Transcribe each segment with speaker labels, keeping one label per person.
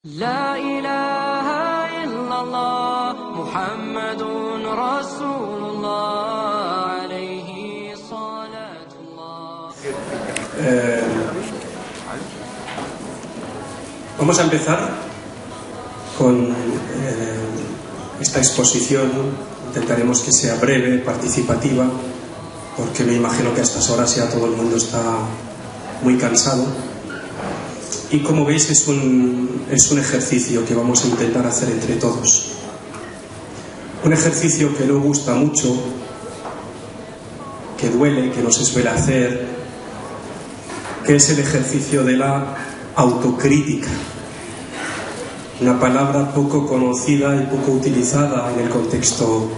Speaker 1: لا إله إلا الله محمد رسول الله عليه صلاة الله.
Speaker 2: Vamos a empezar con esta exposición. Intentaremos que sea breve, participativa, porque me imagino que a estas horas ya todo el mundo está muy cansado. Y como veis es un ejercicio que vamos a intentar hacer entre todos. Un ejercicio que no gusta mucho, que duele, que no se suele hacer, que es el ejercicio de la autocrítica. Una palabra poco conocida y poco utilizada en el contexto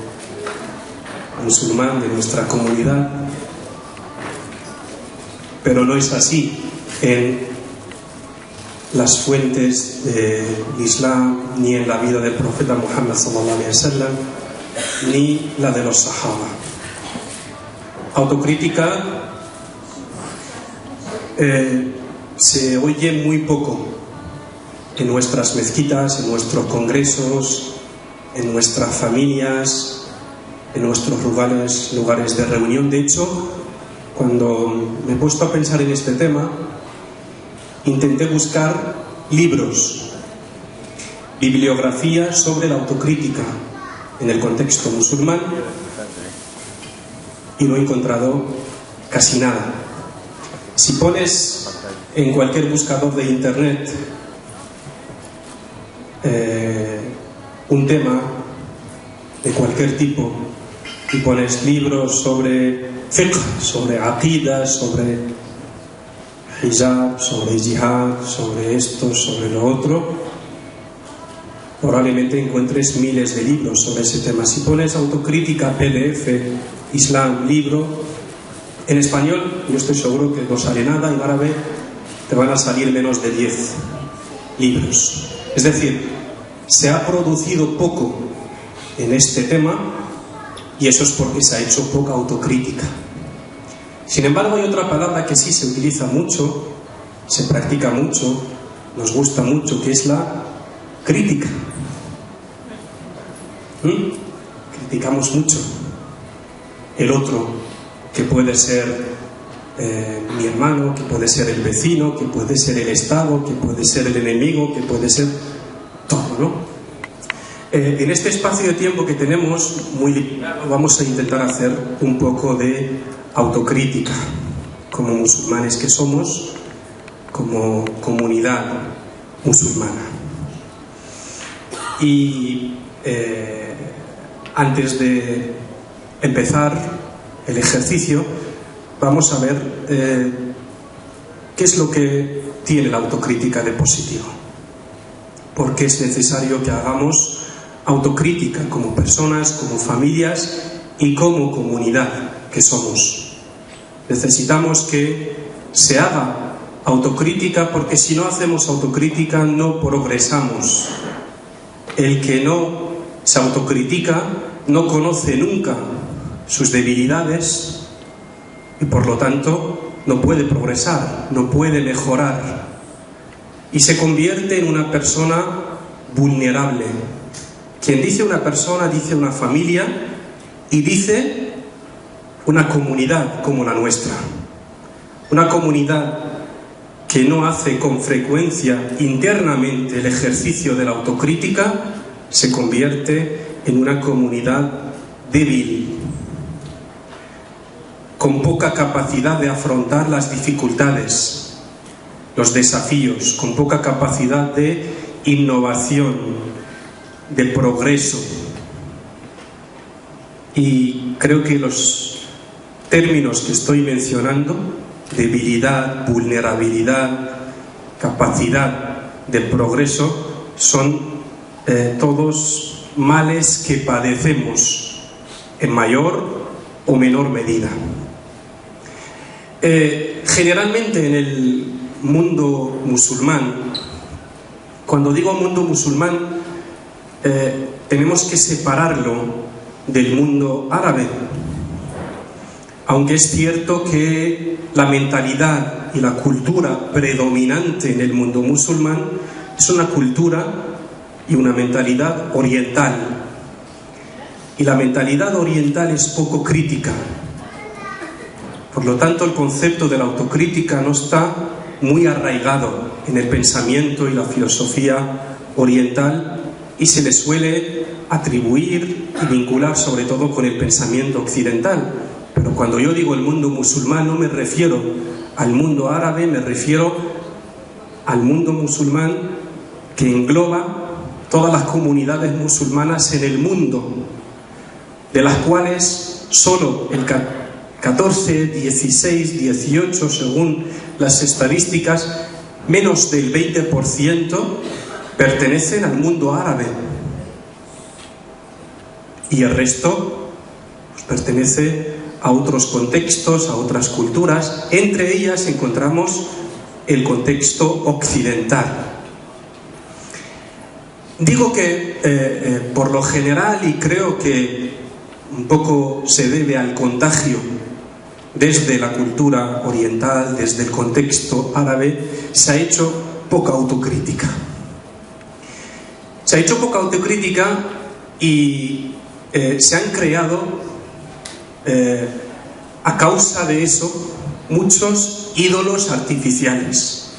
Speaker 2: musulmán de nuestra comunidad, pero no es así en las fuentes del Islam, ni en la vida del profeta Muhammad sallallahu alaihi wasallam, ni la de los sahaba. Autocrítica se oye muy poco en nuestras mezquitas, en nuestros congresos, en nuestras familias, en nuestros lugares de reunión. De hecho, cuando me he puesto a pensar en este tema, intenté buscar libros, bibliografía sobre la autocrítica en el contexto musulmán y no he encontrado casi nada. Si pones en cualquier buscador de internet un tema de cualquier tipo y pones libros sobre fiqh, sobre aqidah, sobre hijab, sobre jihad, sobre esto, sobre lo otro, probablemente encuentres miles de libros sobre ese tema. Si pones autocrítica, PDF, Islam, libro, en español yo estoy seguro que no sale nada, en árabe te van a salir menos de 10 libros. Es decir, se ha producido poco en este tema y eso es porque se ha hecho poca autocrítica. Sin embargo, hay otra palabra que sí se utiliza mucho, se practica mucho, nos gusta mucho, que es la crítica. Criticamos mucho el otro, que puede ser mi hermano, que puede ser el vecino, que puede ser el Estado, que puede ser el enemigo, que puede ser todo, ¿no? En este espacio de tiempo que tenemos muy limitado, vamos a intentar hacer un poco de autocrítica como musulmanes que somos, como comunidad musulmana. Y antes de empezar el ejercicio, vamos a ver qué es lo que tiene la autocrítica de positivo. ¿Por qué es necesario que hagamos autocrítica como personas, como familias y como comunidad que somos? Necesitamos que se haga autocrítica, porque si no hacemos autocrítica no progresamos. El que no se autocritica no conoce nunca sus debilidades y por lo tanto no puede progresar, no puede mejorar y se convierte en una persona vulnerable. Quien dice una persona, dice una familia y dice una comunidad como la nuestra. Una comunidad que no hace con frecuencia internamente el ejercicio de la autocrítica se convierte en una comunidad débil, con poca capacidad de afrontar las dificultades, los desafíos, con poca capacidad de innovación, de progreso. Y creo que los términos que estoy mencionando, debilidad, vulnerabilidad, capacidad de progreso, son todos males que padecemos en mayor o menor medida. Generalmente en el mundo musulmán, cuando digo mundo musulmán, tenemos que separarlo del mundo árabe. Aunque es cierto que la mentalidad y la cultura predominante en el mundo musulmán es una cultura y una mentalidad oriental. Y la mentalidad oriental es poco crítica. Por lo tanto, el concepto de la autocrítica no está muy arraigado en el pensamiento y la filosofía oriental y se le suele atribuir y vincular sobre todo con el pensamiento occidental. Pero cuando yo digo el mundo musulmán no me refiero al mundo árabe, me refiero al mundo musulmán que engloba todas las comunidades musulmanas en el mundo, de las cuales solo el 14, 16, 18, según las estadísticas, menos del 20% pertenecen al mundo árabe. Y el resto pues, pertenece a otros contextos, a otras culturas. Entre ellas encontramos el contexto occidental. Digo que por lo general, y creo que un poco se debe al contagio desde la cultura oriental, desde el contexto árabe, se ha hecho poca autocrítica. Se ha hecho poca autocrítica y se han creado, a causa de eso, muchos ídolos artificiales.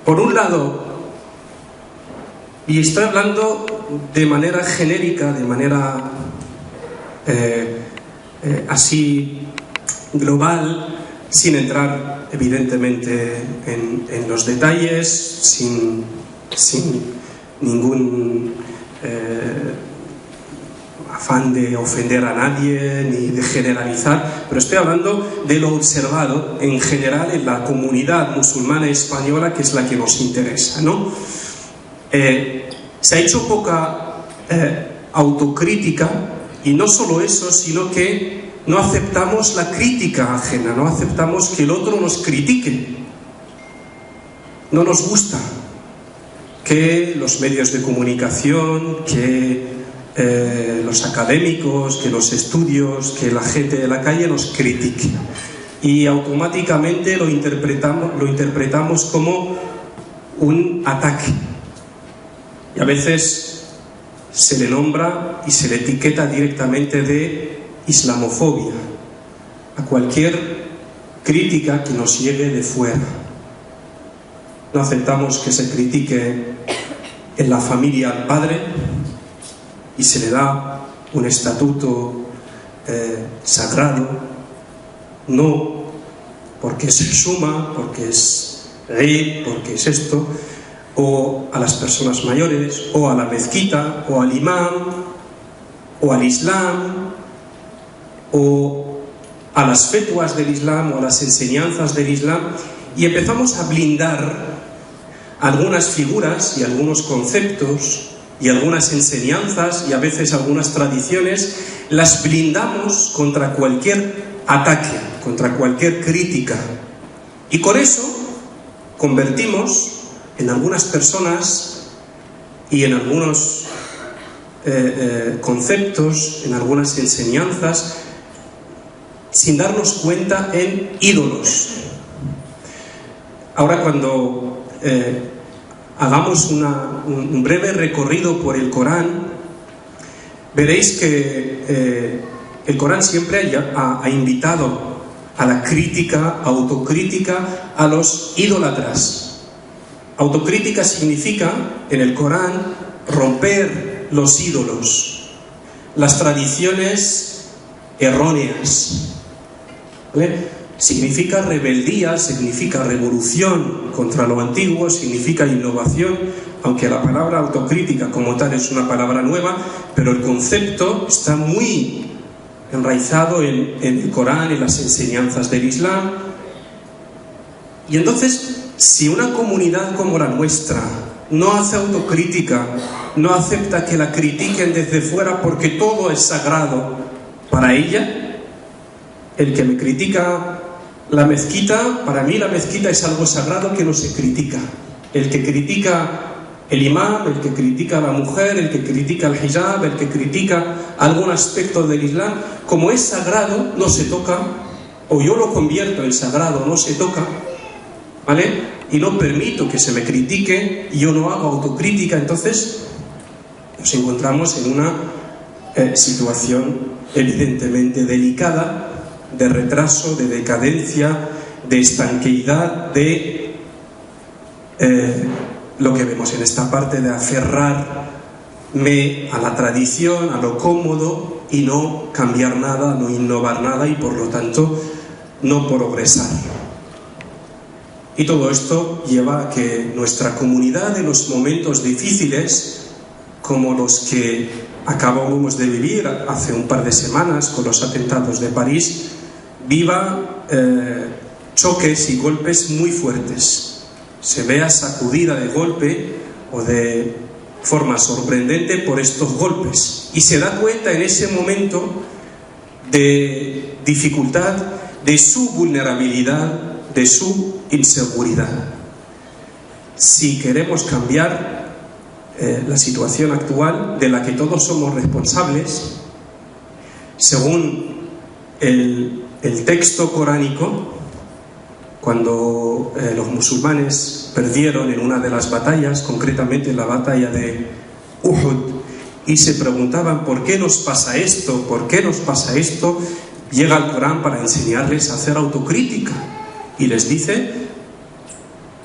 Speaker 2: Por un lado, y estoy hablando de manera genérica, de manera así global, sin entrar evidentemente en los detalles, sin ningún afán de ofender a nadie ni de generalizar, pero estoy hablando de lo observado en general en la comunidad musulmana española, que es la que nos interesa, ¿no? Se ha hecho poca autocrítica, y no solo eso, sino que no aceptamos la crítica ajena, no aceptamos que el otro nos critique. No nos gusta que los medios de comunicación, que los académicos, que los estudios, que la gente de la calle nos critique. Y automáticamente lo interpretamos como un ataque. Y a veces se le nombra y se le etiqueta directamente de islamofobia a cualquier crítica que nos llegue de fuera. No aceptamos que se critique en la familia al padre y se le da un estatuto sagrado, no porque se suma, porque es rey, porque es esto, o a las personas mayores, o a la mezquita, o al imán, o al islam, o a las fetuas del islam, o a las enseñanzas del islam, y empezamos a blindar algunas figuras y algunos conceptos y algunas enseñanzas y a veces algunas tradiciones, las blindamos contra cualquier ataque, contra cualquier crítica, y con eso convertimos en algunas personas y en algunos conceptos, en algunas enseñanzas, sin darnos cuenta, en ídolos. Ahora, cuando hagamos un breve recorrido por el Corán, veréis que el Corán siempre ha invitado a la crítica, autocrítica a los idólatras. Autocrítica significa, en el Corán, romper los ídolos, las tradiciones erróneas, ¿vale? Significa rebeldía, significa revolución contra lo antiguo, significa innovación, aunque la palabra autocrítica como tal es una palabra nueva, pero el concepto está muy enraizado en el Corán, en las enseñanzas del Islam. Y entonces, si una comunidad como la nuestra no hace autocrítica, no acepta que la critiquen desde fuera porque todo es sagrado para ella, el que me critica la mezquita, para mí la mezquita es algo sagrado que no se critica. El que critica el imam, el que critica a la mujer, el que critica el hijab, el que critica algún aspecto del Islam, como es sagrado, no se toca, o yo lo convierto en sagrado, no se toca, ¿vale? y no permito que se me critique y yo no hago autocrítica, entonces nos encontramos en una situación evidentemente delicada, de retraso, de decadencia, de estanqueidad, de lo que vemos en esta parte de aferrarme a la tradición, a lo cómodo y no cambiar nada, no innovar nada y por lo tanto no progresar. Y todo esto lleva a que nuestra comunidad en los momentos difíciles, como los que acabamos de vivir hace un par de semanas con los atentados de París, viva choques y golpes muy fuertes. Se vea sacudida de golpe o de forma sorprendente por estos golpes y se da cuenta en ese momento de dificultad, de su vulnerabilidad, de su inseguridad. Si queremos cambiar la situación actual de la que todos somos responsables, según el texto coránico, cuando los musulmanes perdieron en una de las batallas, concretamente en la batalla de Uhud, y se preguntaban ¿por qué nos pasa esto? ¿Por qué nos pasa esto? Llega el Corán para enseñarles a hacer autocrítica y les dice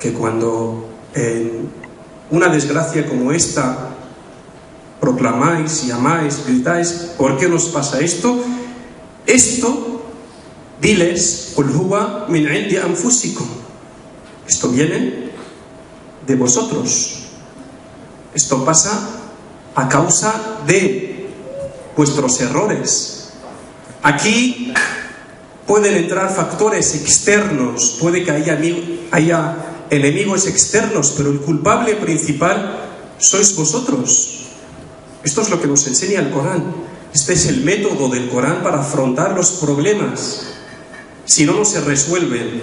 Speaker 2: que cuando en una desgracia como esta proclamáis, llamáis, gritáis ¿por qué nos pasa esto? Esto, diles, qul huwa min indi anfusikum. Esto viene de vosotros. Esto pasa a causa de vuestros errores. Aquí pueden entrar factores externos, puede que haya enemigos externos, pero el culpable principal sois vosotros. Esto es lo que nos enseña el Corán. Este es el método del Corán para afrontar los problemas. Si no se resuelven,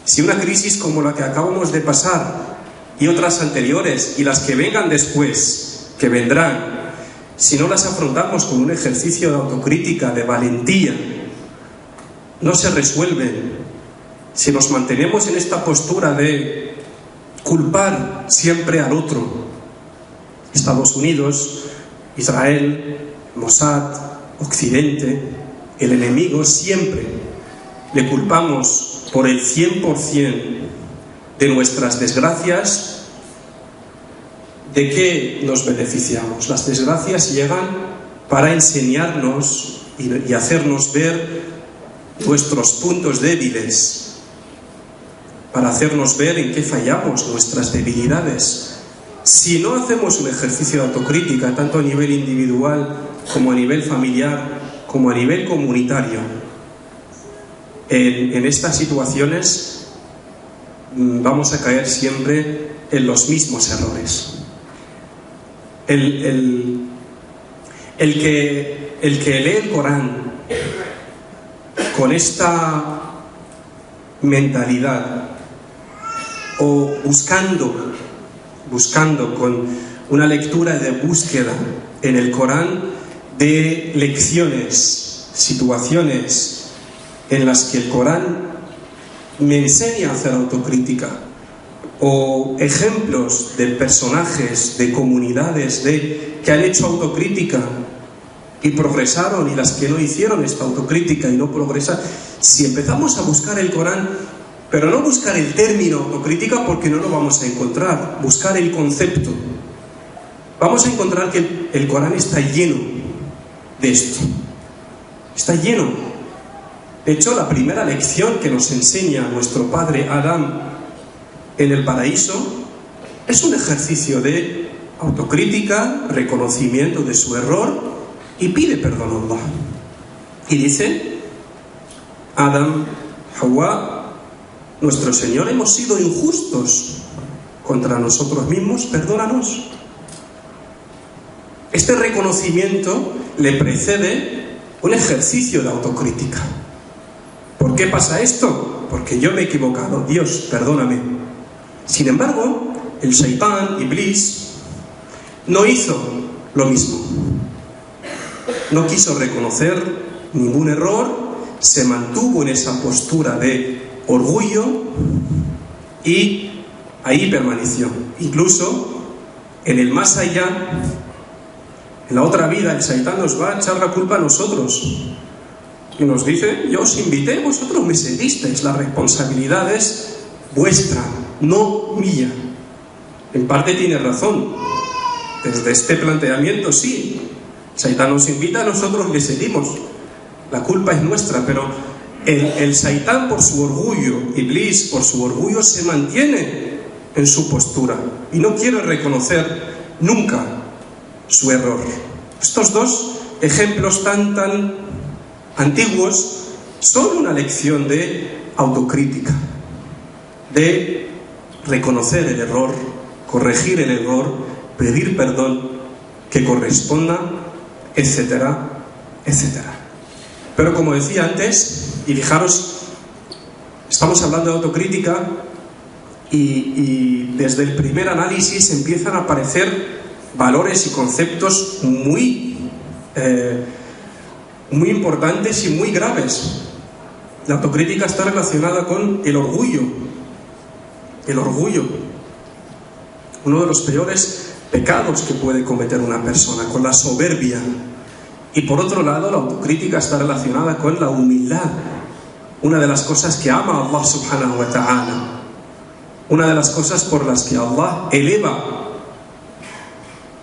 Speaker 2: si una crisis como la que acabamos de pasar y otras anteriores y las que vengan después, que vendrán, si no las afrontamos con un ejercicio de autocrítica, de valentía, no se resuelven. Si nos mantenemos en esta postura de culpar siempre al otro, Estados Unidos, Israel, Mossad, Occidente, el enemigo, siempre le culpamos por el 100% de nuestras desgracias, ¿de qué nos beneficiamos? Las desgracias llegan para enseñarnos y hacernos ver nuestros puntos débiles, para hacernos ver en qué fallamos, nuestras debilidades. Si no hacemos un ejercicio de autocrítica, tanto a nivel individual como a nivel familiar, como a nivel comunitario, en estas situaciones vamos a caer siempre en los mismos errores. El que lee el Corán con esta mentalidad o buscando con una lectura de búsqueda en el Corán de lecciones, situaciones en las que el Corán me enseña a hacer autocrítica, o ejemplos de personajes, de comunidades que han hecho autocrítica y progresaron, y las que no hicieron esta autocrítica y no progresaron. Si empezamos a buscar el Corán, pero no buscar el término autocrítica, porque no lo vamos a encontrar, buscar el concepto, vamos a encontrar que el Corán está lleno de esto, está lleno. De hecho, la primera lección que nos enseña nuestro padre Adán en el paraíso es un ejercicio de autocrítica, reconocimiento de su error y pide perdón a Allah. Y dice: Adán, Hawa, nuestro Señor, hemos sido injustos contra nosotros mismos, perdónanos. Este reconocimiento le precede un ejercicio de autocrítica. ¿Por qué pasa esto? Porque yo me he equivocado. Dios, perdóname. Sin embargo, el Shaitán, Iblis, no hizo lo mismo. No quiso reconocer ningún error, se mantuvo en esa postura de orgullo y ahí permaneció. Incluso en el más allá, en la otra vida, el Saitán nos va a echar la culpa a nosotros. Y nos dice: yo os invité, vosotros me seguisteis, la responsabilidad es vuestra, no mía. En parte tiene razón. Desde este planteamiento sí, Saitán nos invita, nosotros le seguimos. La culpa es nuestra, pero el Saitán, por su orgullo, Iblis, por su orgullo, se mantiene en su postura y no quiere reconocer nunca su error. Estos dos ejemplos tan antiguos son una lección de autocrítica, de reconocer el error, corregir el error, pedir perdón que corresponda, etcétera, etcétera. Pero como decía antes, y fijaros, estamos hablando de autocrítica y desde el primer análisis empiezan a aparecer valores y conceptos muy importantes y muy graves. La autocrítica está relacionada con el orgullo. El orgullo, uno de los peores pecados que puede cometer una persona, con la soberbia. Y por otro lado, la autocrítica está relacionada con la humildad, una de las cosas que ama Allah subhanahu wa ta'ala, una de las cosas por las que Allah eleva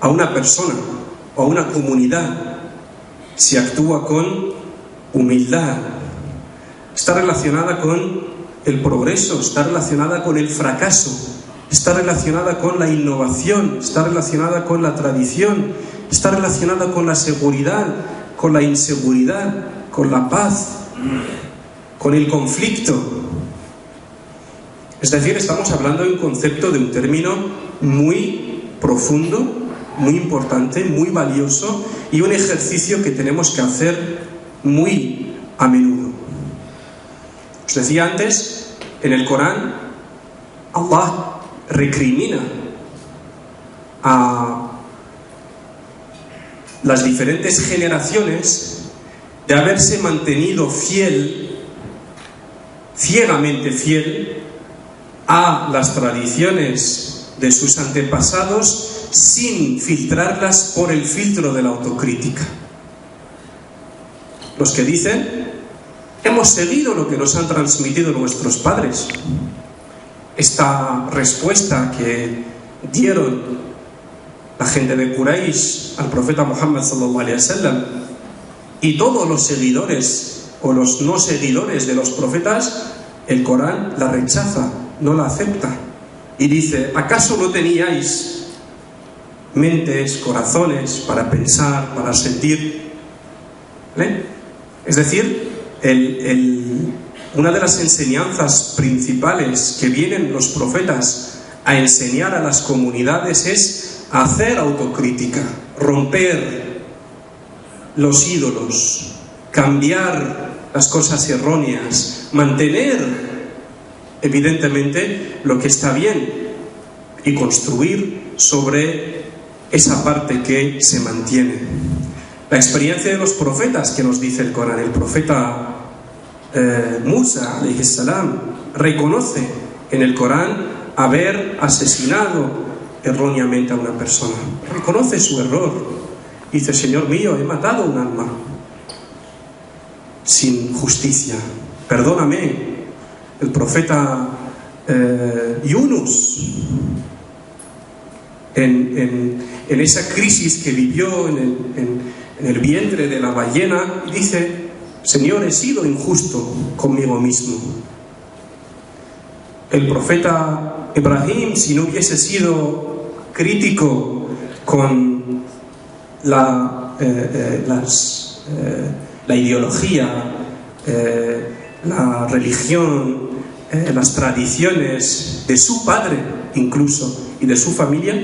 Speaker 2: a una persona o a una comunidad si actúa con humildad. Está relacionada con el progreso, está relacionada con el fracaso, está relacionada con la innovación, está relacionada con la tradición, está relacionada con la seguridad, con la inseguridad, con la paz, con el conflicto. Es decir, estamos hablando de un concepto, de un término muy profundo, muy importante, muy valioso y un ejercicio que tenemos que hacer muy a menudo. Os decía antes, en el Corán, Allah recrimina a las diferentes generaciones de haberse mantenido ciegamente fiel a las tradiciones de sus antepasados sin filtrarlas por el filtro de la autocrítica. Los que dicen: hemos seguido lo que nos han transmitido nuestros padres. Esta respuesta que dieron la gente de Quraysh al profeta Muhammad sallallahu alaihi wasallam y todos los seguidores o los no seguidores de los profetas, el Corán la rechaza, no la acepta y dice: ¿acaso no teníais mentes, corazones para pensar, para sentir? ¿Vale? Es decir, una de las enseñanzas principales que vienen los profetas a enseñar a las comunidades es hacer autocrítica, romper los ídolos, cambiar las cosas erróneas, mantener evidentemente lo que está bien y construir sobre esa parte que se mantiene. La experiencia de los profetas que nos dice el Corán, el profeta Musa alayhi salam reconoce en el Corán haber asesinado erróneamente a una persona, reconoce su error, dice: Señor mío, he matado un alma sin justicia, perdóname. El profeta Yunus, en esa crisis que vivió en el vientre de la ballena, dice: Señor, he sido injusto conmigo mismo. El profeta Ibrahim, si no hubiese sido crítico con la ideología, la religión, las tradiciones de su padre incluso y de su familia,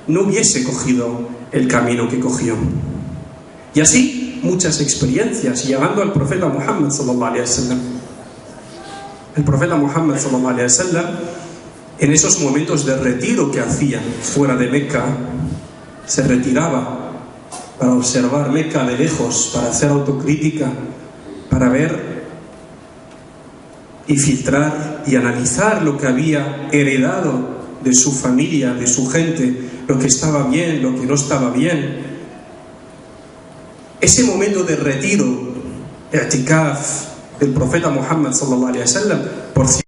Speaker 2: no hubiese cogido el camino que cogió. Y así muchas experiencias, llegando al profeta Muhammad sallallahu alaihi wasallam. El profeta Muhammad sallallahu alaihi wasallam, en esos momentos de retiro que hacía fuera de Meca, se retiraba para observar Meca de lejos, para hacer autocrítica, para ver y filtrar y analizar lo que había heredado de su familia, de su gente, lo que estaba bien, lo que no estaba bien. Ese momento de retiro, i'tikaf, del profeta Muhammad sallallahu alaihi wasallam, por cierto,